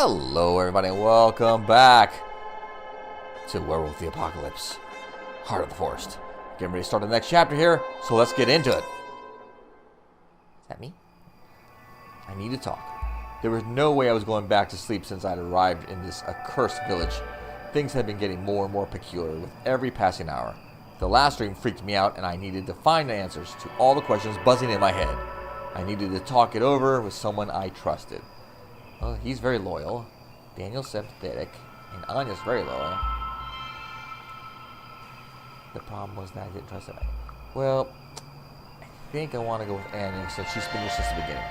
Hello everybody, welcome back to Werewolf the Apocalypse, Heart of the Forest. Getting ready to start the next chapter here, so let's get into it. Is that me? I need to talk. There was no way I was going back to sleep since I'd arrived in this accursed village. Things had been getting more and more peculiar with every passing hour. The last dream freaked me out and I needed to find the answers to all the questions buzzing in my head. I needed to talk it over with someone I trusted. Well, he's very loyal. Daniel's sympathetic. And Anya's very loyal. The problem was that I didn't trust him. Well, I think I want to go with Anya since she's been here since the beginning.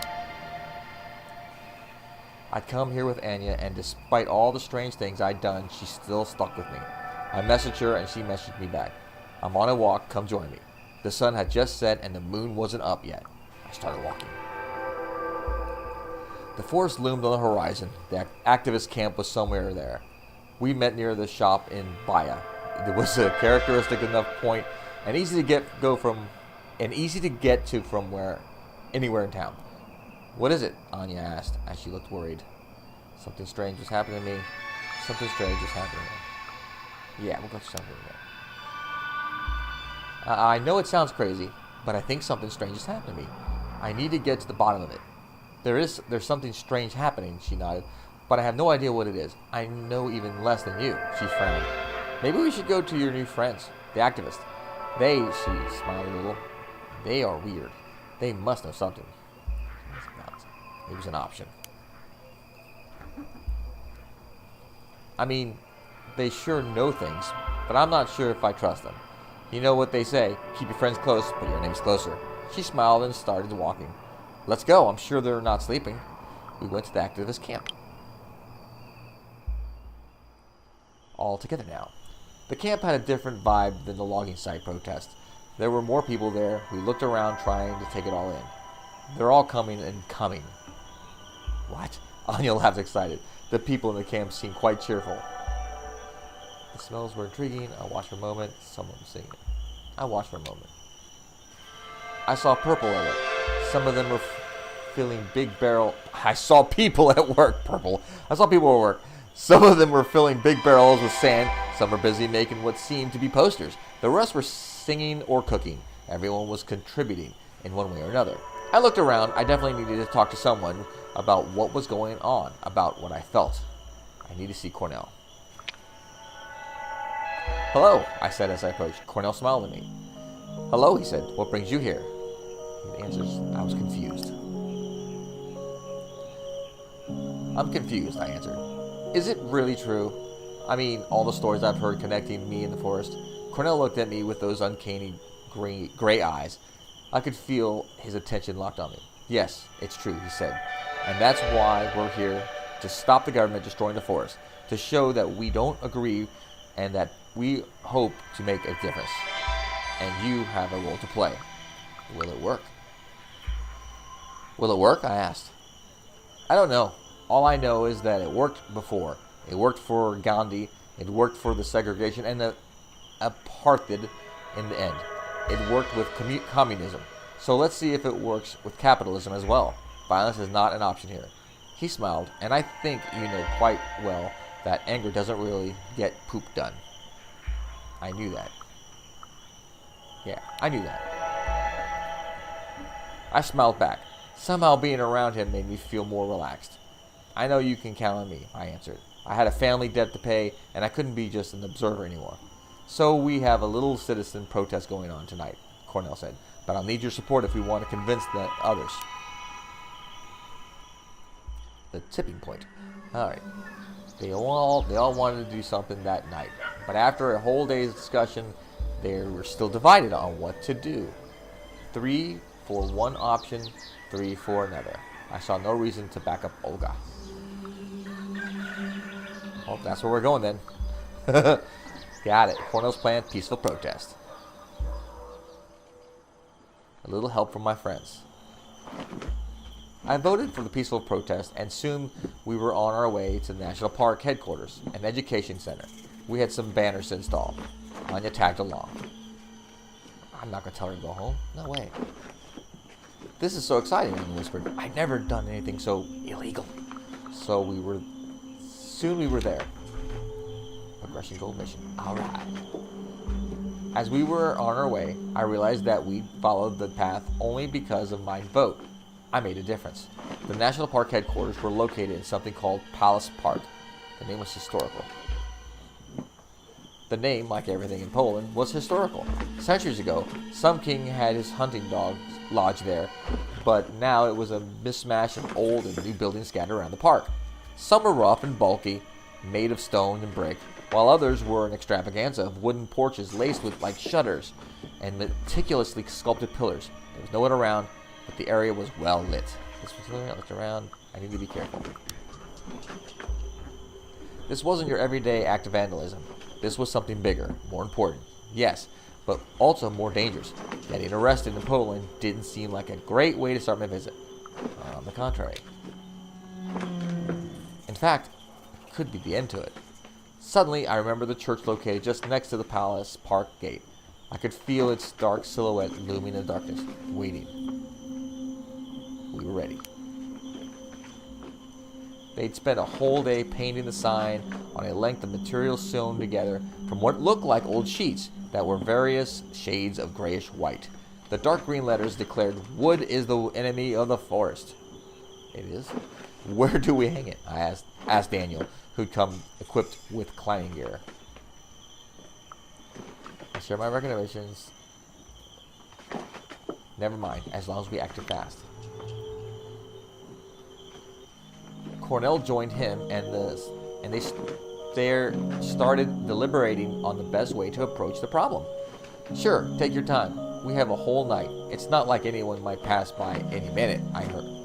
I'd come here with Anya, and despite all the strange things I'd done, she still stuck with me. I messaged her, and she messaged me back. I'm on a walk, come join me. The sun had just set, and the moon wasn't up yet. I started walking. The forest loomed on the horizon. The activist camp was somewhere there. We met near the shop in Baya. It was a characteristic enough point and easy to get to from anywhere in town. What is it? Anya asked as she looked worried. Something strange was happening to me. Something strange was happening to me. Yeah, we'll go to something there. I know it sounds crazy, but I think something strange is happening to me. I need to get to the bottom of it. There's something strange happening, she nodded, but I have no idea what it is. I know even less than you, she frowned. Maybe we should go to your new friends, the activists. She smiled a little. They are weird. They must know something. It was an option. I mean, they sure know things, but I'm not sure if I trust them. You know what they say, keep your friends close, but your name's closer. She smiled and started walking. Let's go, I'm sure they're not sleeping. We went to the activist camp. All together now. The camp had a different vibe than the logging site protest. There were more people there. We looked around trying to take it all in. They're all coming and coming. What? Anya laughed excited. The people in the camp seemed quite cheerful. The smells were intriguing. I watched for a moment. Someone was singing. I watched for a moment. I saw purple in it. Some of them were filling big barrel. I saw people at work. Purple. I saw people at work. Some of them were filling big barrels with sand. Some were busy making what seemed to be posters. The rest were singing or cooking. Everyone was contributing in one way or another. I looked around. I definitely needed to talk to someone about what was going on, about what I felt. I need to see Cornell. Hello, I said as I approached. Cornell smiled at me. Hello, he said. What brings you here? The answers, I was confused. I'm confused, I answered. Is it really true? I mean, all the stories I've heard connecting me and the forest. Cornell looked at me with those uncanny gray eyes. I could feel his attention locked on me. Yes, it's true, he said. And that's why we're here, to stop the government destroying the forest, to show that we don't agree and that we hope to make a difference. And you have a role to play. Will it work? Will it work? I asked. I don't know. All I know is that it worked before. It worked for Gandhi. It worked for the segregation and the apartheid in the end. It worked with communism. So let's see if it works with capitalism as well. Violence is not an option here. He smiled, and I think you know quite well that anger doesn't really get poop done. I knew that. Yeah, I knew that. I smiled back. Somehow being around him made me feel more relaxed. I know you can count on me, I answered. I had a family debt to pay, and I couldn't be just an observer anymore. So we have a little citizen protest going on tonight, Cornell said. But I'll need your support if we want to convince the others. The tipping point. Alright. They all wanted to do something that night. But after a whole day's discussion, they were still divided on what to do. 3 for one option, 3 for another. I saw no reason to back up Olga. Well, that's where we're going then. Got it. Cornell's plan, peaceful protest. A little help from my friends. I voted for the peaceful protest, and soon we were on our way to the National Park headquarters, an education center. We had some banners to install. Anya tagged along. I'm not going to tell her to go home. No way. This is so exciting, Anya whispered. I'd never done anything so illegal. So we were Soon we were there. Progression goal mission. Alright. As we were on our way, I realized that we'd followed the path only because of my vote. I made a difference. The National Park headquarters were located in something called Palace Park. The name was historical. The name, like everything in Poland, was historical. Centuries ago, some king had his hunting dogs lodged there, but now it was a mismatch of old and new buildings scattered around the park. Some were rough and bulky, made of stone and brick, while others were an extravaganza of wooden porches laced with like shutters and meticulously sculpted pillars. There was no one around, but the area was well lit. This was something I looked around. I need to be careful. This wasn't your everyday act of vandalism. This was something bigger, more important, yes, but also more dangerous. Getting arrested in Poland didn't seem like a great way to start my visit. On the contrary. In fact, it could be the end to it. Suddenly, I remember the church located just next to the Palace Park gate. I could feel its dark silhouette looming in the darkness, waiting. We were ready. They'd spent a whole day painting the sign on a length of material sewn together from what looked like old sheets that were various shades of grayish white. The dark green letters declared, "Wood is the enemy of the forest." It is? Where do we hang it? I asked Daniel, who'd come equipped with climbing gear. I share my recommendations. Never mind, as long as we acted fast. Cornell joined him, and they started deliberating on the best way to approach the problem. Sure, take your time. We have a whole night. It's not like anyone might pass by any minute. I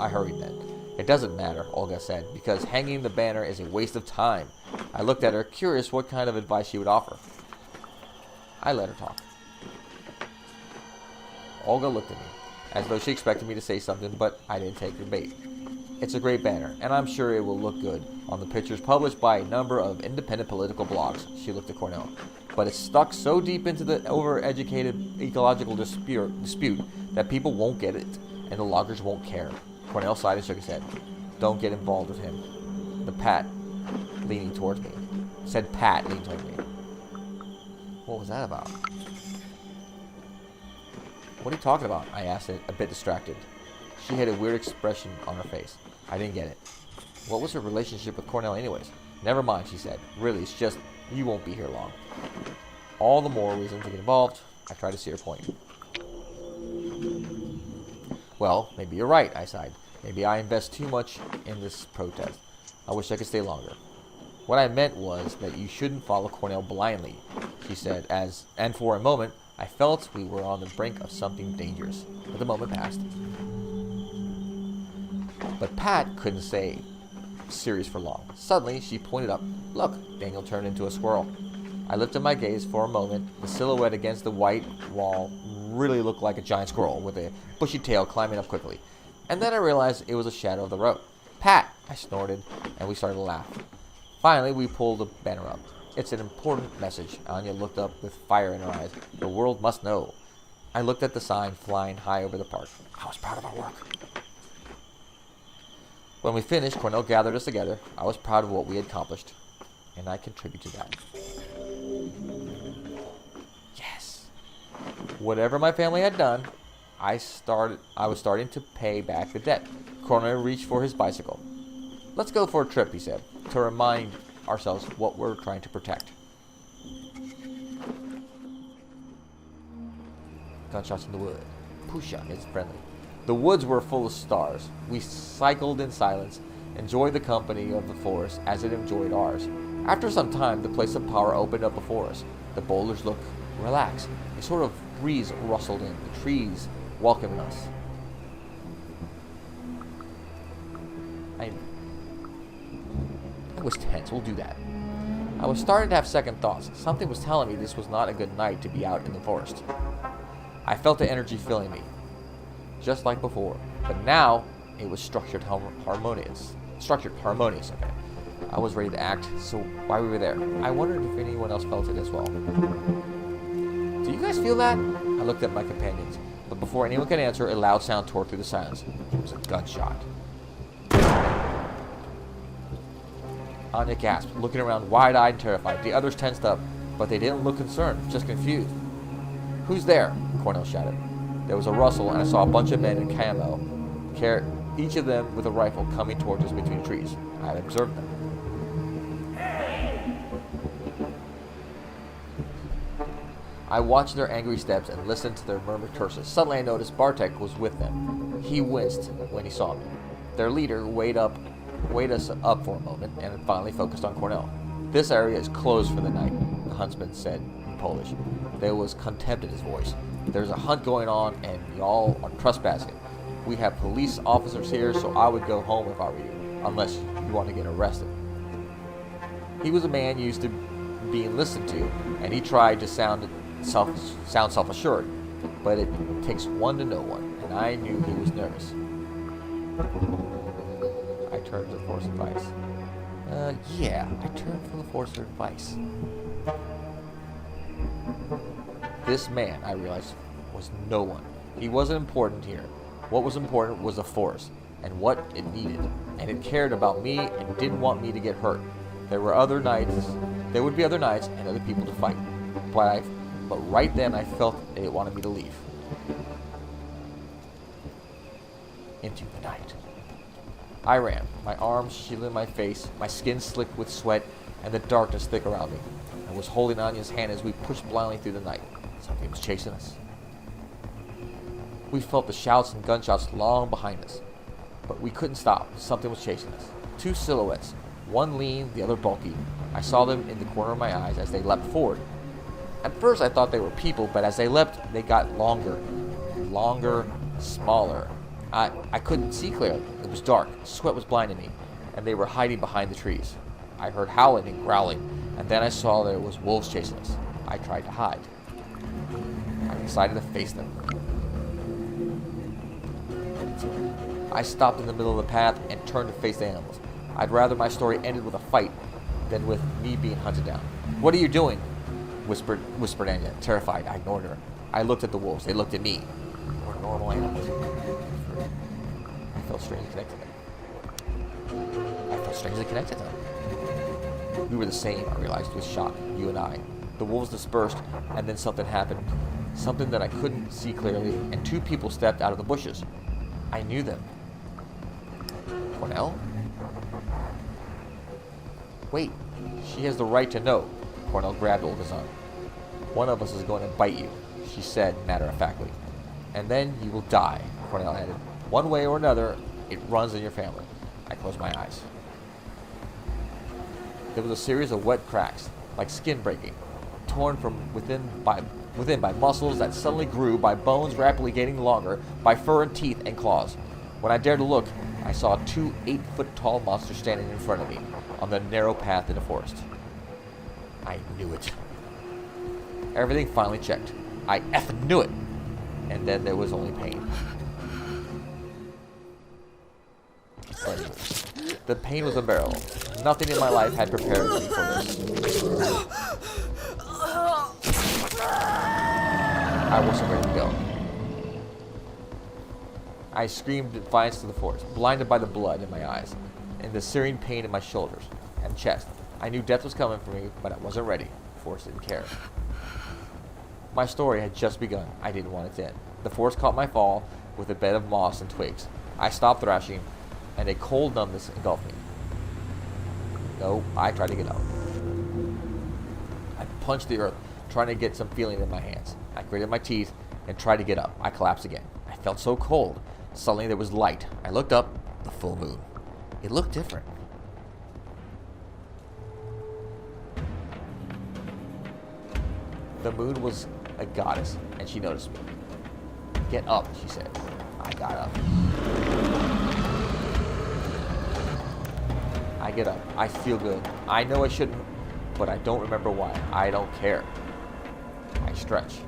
hurried then. It doesn't matter, Olga said, because hanging the banner is a waste of time. I looked at her, curious what kind of advice she would offer. I let her talk. Olga looked at me, as though she expected me to say something, but I didn't take her bait. It's a great banner, and I'm sure it will look good on the pictures published by a number of independent political blogs. She looked at Cornell. But it's stuck so deep into the overeducated ecological dispute that people won't get it, and the loggers won't care. Cornell sighed and shook his head. Don't get involved with him. Pat leaning towards me. What was that about? What are you talking about? I asked, a bit distracted. She had a weird expression on her face. I didn't get it. What was her relationship with Cornell anyways? Never mind, she said. Really, it's just, you won't be here long. All the more reason to get involved. I tried to see her point. Well, maybe you're right, I sighed. Maybe I invest too much in this protest. I wish I could stay longer. What I meant was that you shouldn't follow Cornell blindly, she said, and for a moment, I felt we were on the brink of something dangerous. But the moment passed. But Pat couldn't stay serious for long. Suddenly, she pointed up. Look, Daniel turned into a squirrel. I lifted my gaze for a moment. The silhouette against the white wall really looked like a giant squirrel with a bushy tail climbing up quickly. And then I realized it was a shadow of the road. Pat! I snorted, and we started to laugh. Finally, we pulled the banner up. It's an important message. Anya looked up with fire in her eyes. The world must know. I looked at the sign flying high over the park. I was proud of our work. When we finished, Cornell gathered us together. I was proud of what we had accomplished, and I contributed to that. Yes. Whatever my family had done, I was starting to pay back the debt. Cornell reached for his bicycle. Let's go for a trip, he said, to remind ourselves what we're trying to protect. Gunshots in the wood. Pusha is friendly. The woods were full of stars. We cycled in silence, enjoyed the company of the forest as it enjoyed ours. After some time, the place of power opened up before us. The boulders looked relaxed. A sort of breeze rustled in, the trees welcoming us. I was tense. We'll do that. I was starting to have second thoughts. Something was telling me this was not a good night to be out in the forest. I felt the energy filling me, just like before, but now it was structured harmonious. Okay. I was ready to act, so while we were there, I wondered if anyone else felt it as well. Do you guys feel that? I looked at my companions, but before anyone could answer, a loud sound tore through the silence. It was a gunshot. Anya gasped, looking around wide-eyed and terrified. The others tensed up, but they didn't look concerned, just confused. "Who's there?" Cornell shouted. There was a rustle, and I saw a bunch of men in camo, each of them with a rifle, coming towards us between the trees. I had observed them. I watched their angry steps and listened to their murmured curses. Suddenly I noticed Bartek was with them. He winced when he saw me. Their leader weighed us up for a moment and finally focused on Cornell. "This area is closed for the night," the huntsman said in Polish. There was contempt in his voice. "There's a hunt going on and y'all are trespassing. We have police officers here, so I would go home if I were you, unless you want to get arrested." He was a man used to being listened to, and he tried to sound self-assured, but it takes one to know one, and I knew he was nervous. I turned to the force advice. I turned for the force of advice. This man, I realized, was no one. He wasn't important here. What was important was the force, and what it needed, and it cared about me and didn't want me to get hurt. There would be other nights and other people to fight, but right then I felt they wanted me to leave. Into the night. I ran, my arms shielding my face, my skin slick with sweat, and the darkness thick around me. I was holding Anya's hand as we pushed blindly through the night. Something was chasing us. We felt the shouts and gunshots long behind us, but we couldn't stop. Something was chasing us. Two silhouettes, one lean, the other bulky. I saw them in the corner of my eyes as they leapt forward. At first I thought they were people, but as they leapt, they got longer, smaller. I couldn't see clearly. It was dark. Sweat was blinding me, and they were hiding behind the trees. I heard howling and growling, and then I saw there was wolves chasing us. I tried to hide. I decided to face them. I stopped in the middle of the path and turned to face the animals. I'd rather my story ended with a fight than with me being hunted down. "What are you doing?" whispered Anya, terrified. I ignored her. I looked at the wolves. They looked at me. We're normal animals. I felt strangely connected to them. We were the same, I realized with shock, you and I. The wolves dispersed, and then something happened. Something that I couldn't see clearly, and two people stepped out of the bushes. I knew them. Cornell? Wait, she has the right to know. Cornell grabbed Olga's arm. "One of us is going to bite you," she said matter-of-factly. "And then you will die," Cornell added. "One way or another, it runs in your family." I closed my eyes. There was a series of wet cracks, like skin breaking, torn from within by muscles that suddenly grew, by bones rapidly getting longer, by fur and teeth and claws. When I dared to look, I saw two 8-foot-tall monsters standing in front of me on the narrow path in the forest. I knew it. Everything finally checked. I effing knew it. And then there was only pain. The pain was unbearable. Nothing in my life had prepared me for this. I wasn't ready to go. I screamed defiance to the forest, blinded by the blood in my eyes and the searing pain in my shoulders and chest. I knew death was coming for me, but I wasn't ready. The forest didn't care. My story had just begun. I didn't want it to end. The forest caught my fall with a bed of moss and twigs. I stopped thrashing, and a cold numbness engulfed me. No, I tried to get out. I punched the earth, trying to get some feeling in my hands. I gritted my teeth and tried to get up. I collapsed again. I felt so cold. Suddenly there was light. I looked up, the full moon. It looked different. The moon was a goddess, and she noticed me. "Get up," she said. I got up. I get up. I feel good. I know I shouldn't, but I don't remember why. I don't care. I stretch.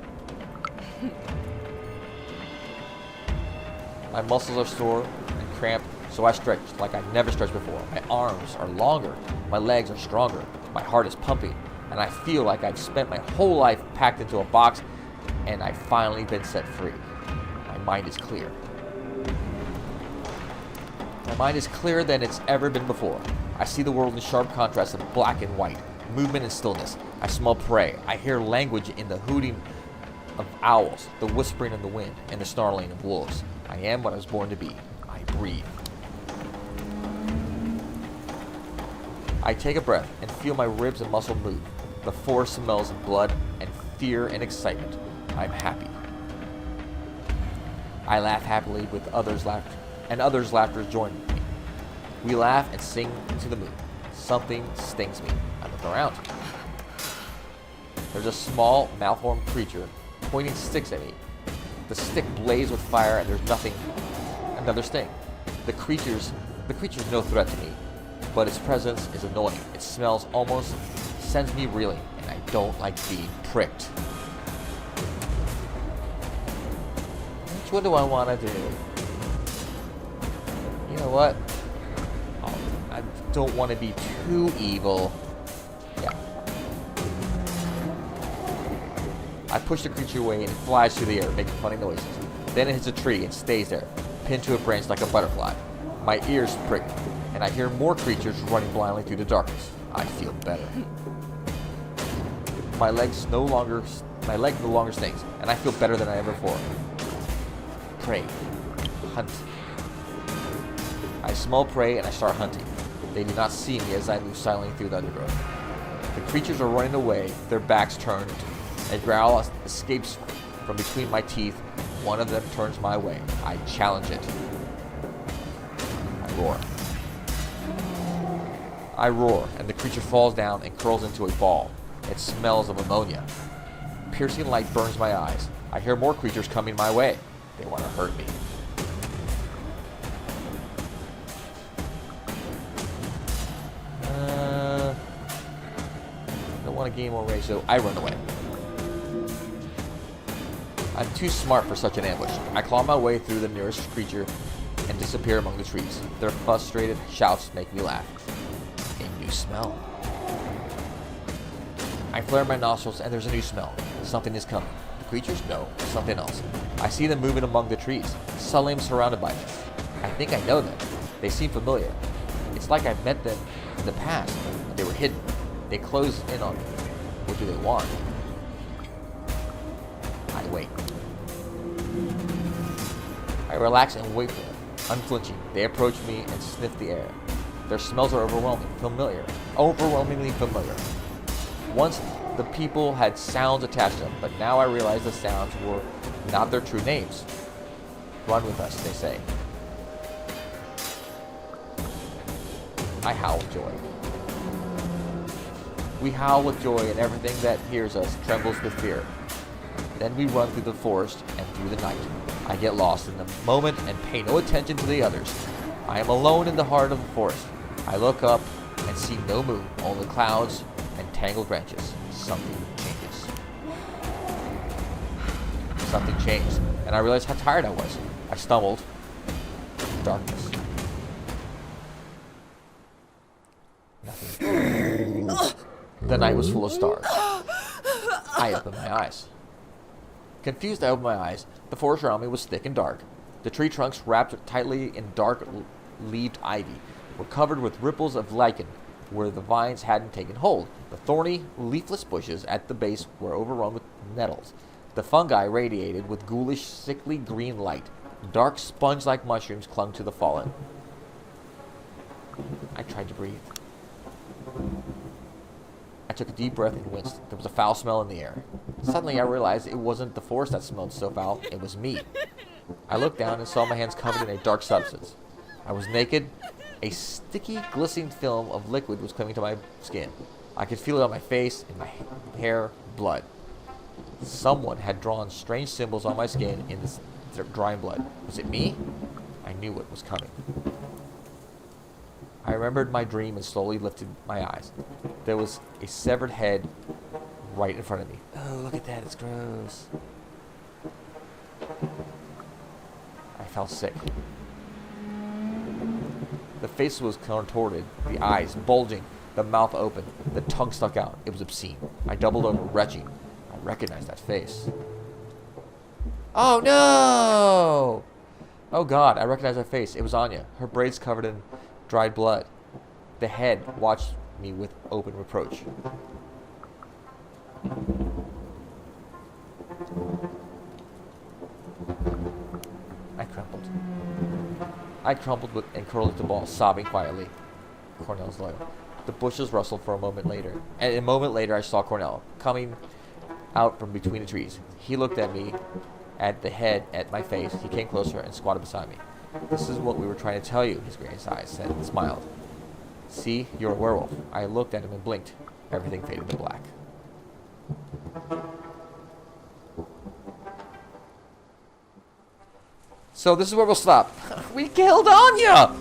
My muscles are sore and cramped, so I stretch like I've never stretched before. My arms are longer. My legs are stronger. My heart is pumping, and I feel like I've spent my whole life packed into a box, and I've finally been set free. My mind is clear. My mind is clearer than it's ever been before. I see the world in sharp contrast of black and white, movement and stillness. I smell prey. I hear language in the hooting of owls, the whispering of the wind, and the snarling of wolves. I am what I was born to be. I breathe. I take a breath and feel my ribs and muscle move. The forest smells of blood and fear and excitement. I'm happy. I laugh happily with others' laughter, and others' laughter join me. We laugh and sing into the moon. Something stings me. I look around. There's a small, malformed creature pointing sticks at me. The stick blazes with fire, and there's nothing. Another sting. The creature's no threat to me, but its presence is annoying. It smells almost sends me reeling, and I don't like being pricked. Which one do I want to do? You know what? I don't want to be too evil. Yeah. I push the creature away and it flies through the air, making funny noises. Then it hits a tree and stays there, pinned to a branch like a butterfly. My ears prick, and I hear more creatures running blindly through the darkness. I feel better. My leg no longer stings, and I feel better than I ever before. Prey. Hunt. I smell prey and I start hunting. They do not see me as I move silently through the undergrowth. The creatures are running away, their backs turned. A growl escapes from between my teeth. One of them turns my way. I challenge it. I roar, and the creature falls down and curls into a ball. It smells of ammonia. Piercing light burns my eyes. I hear more creatures coming my way. They want to hurt me. Don't want to gain more range, so I run away. I'm too smart for such an ambush. I claw my way through the nearest creature and disappear among the trees. Their frustrated shouts make me laugh. A new smell. I flare my nostrils and there's a new smell. Something is coming. The creatures? No, something else. I see them moving among the trees. Suddenly I'm surrounded by them. I think I know them. They seem familiar. It's like I've met them in the past, but they were hidden. They close in on me. What do they want? I wait. I relax and wait for them. Unflinching, they approach me and sniff the air. Their smells are overwhelmingly familiar. Once the people had sounds attached to them, but now I realize the sounds were not their true names. Run with us, they say. I howl with joy. We howl with joy, and everything that hears us trembles with fear. Then we run through the forest and through the night. I get lost in the moment and pay no attention to the others. I am alone in the heart of the forest. I look up and see no moon, only clouds and tangled branches. Something changes. Something changed, and I realized how tired I was. I stumbled. Darkness. Nothing. The night was full of stars. I opened my eyes. Confused, I opened my eyes. The forest around me was thick and dark. The tree trunks, wrapped tightly in dark-leaved ivy, were covered with ripples of lichen where the vines hadn't taken hold. The thorny, leafless bushes at the base were overrun with nettles. The fungi radiated with ghoulish, sickly green light. Dark, sponge-like mushrooms clung to the fallen. I tried to breathe. I took a deep breath and winced. There was a foul smell in the air. Suddenly I realized it wasn't the forest that smelled so foul, it was me. I looked down and saw my hands covered in a dark substance. I was naked. A sticky, glistening film of liquid was coming to my skin. I could feel it on my face, in my hair, blood. Someone had drawn strange symbols on my skin in this drying blood. Was it me? I knew what was coming. I remembered my dream and slowly lifted my eyes. There was a severed head right in front of me. Oh, look at that, it's gross. I felt sick. The face was contorted, the eyes bulging, the mouth open, the tongue stuck out. It was obscene. I doubled over, retching. I recognized that face. Oh no! Oh God, I recognized that face. It was Anya, her braids covered in dried blood. The head watched me with open reproach. I crumpled and curled into a ball, sobbing quietly. Cornell's low. The bushes rustled for a moment later, and a moment later I saw Cornell coming out from between the trees. He looked at me, at the head, at my face. He came closer and squatted beside me. This is what we were trying to tell you, his gray eyes said and smiled. See, you're a werewolf. I looked at him and blinked. Everything faded to black. So this is where we'll stop. We killed Anya!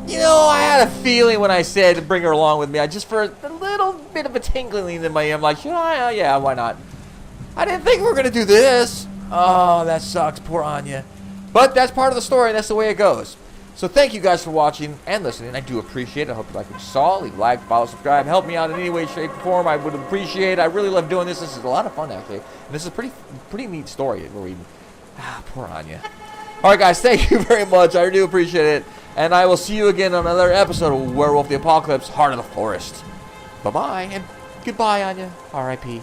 You know, I had a feeling when I said to bring her along with me. I just, for a little bit of a tingling in my ear, I'm like, yeah, why not? I didn't think we were going to do this. Oh, that sucks. Poor Anya. But that's part of the story, and that's the way it goes. So thank you guys for watching and listening. I do appreciate it. I hope you like what you saw. Leave a like, follow, subscribe. Help me out in any way, shape, or form. I would appreciate it. I really love doing this. This is a lot of fun, actually. And this is a pretty neat story we're reading. Poor Anya. All right, guys. Thank you very much. I do appreciate it. And I will see you again on another episode of Werewolf the Apocalypse, Heart of the Forest. Bye-bye, and goodbye, Anya. R.I.P.